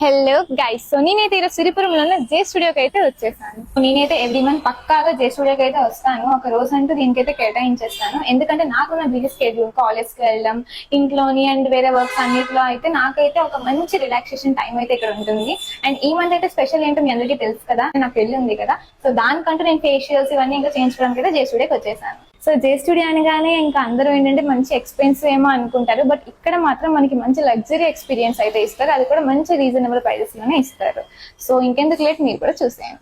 Hello guys, so నేనైతే ఈరోజు సిరిపురంలో ఉన్న జే స్టూడియోకి అయితే వచ్చేసాను. నేనైతే ఎవ్రీ మంత్ పక్కాగా జే స్టూడియోకి అయితే వస్తాను. ఒక రోజు అంటూ దీనికైతే కేటాయించేస్తాను. ఎందుకంటే నాకున్న బిజీ స్కెడ్యూల్, కాలేజ్కి వెళ్ళడం, ఇంట్లోని అండ్ వేరే వర్క్స్ అన్నిటిలో అయితే నాకైతే ఒక మంచి రిలాక్సేషన్ టైం అయితే ఇక్కడ ఉంటుంది. అండ్ ఈ మంత్ అయితే స్పెషల్ ఏంటో మీ అందరికీ తెలుసు కదా, నాకు పెళ్లి ఉంది కదా. సో దానికంటూ నేను ఫేషియల్స్ ఇవన్నీ ఇంకా చేయించడానికి అయితే జే స్టూడియోకి వచ్చేసాను. సో జే స్టూడియో అనగానే ఇంకా అందరూ ఏంటంటే మంచి ఎక్స్పెన్సివ్ ఏమో అనుకుంటారు, బట్ ఇక్కడ మాత్రం మనకి మంచి లగ్జరీ ఎక్స్పీరియన్స్ అయితే ఇస్తారు. అది కూడా మంచి రీజనబుల్ ప్రైజెస్ లోనే ఇస్తారు. సో ఇంకెందుకు లేట్, మీరు కూడా చూసేయండి.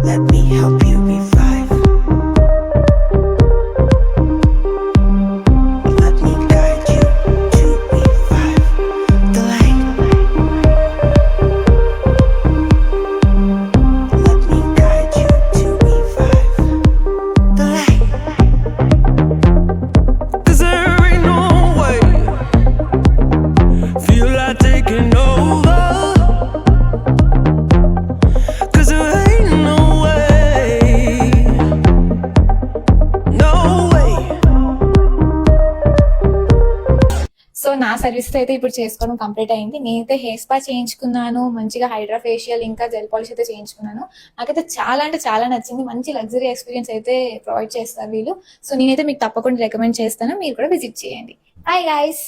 Let me help you revive. Let me guide you to revive the light. Let me guide you to revive the light. 'Cause there ain't no way. Feel like taking over. 'Cause there ain't no way. No way. So నా service అయితే ఇప్పుడు చేసుకోవడం complete అయింది. నేనైతే hair spa చేయించుకున్నాను, మంచిగా hydra facial ఇంకా gel polish అయితే చేయించుకున్నాను. నాకైతే చాలా అంటే చాలా నచ్చింది. మంచి లగ్జరీ ఎక్స్పీరియన్స్ అయితే ప్రొవైడ్ చేస్తారు వీళ్ళు. సో నేనైతే మీకు తప్పకుండా రికమెండ్ చేస్తాను, మీరు కూడా విజిట్ చేయండి. Hi guys.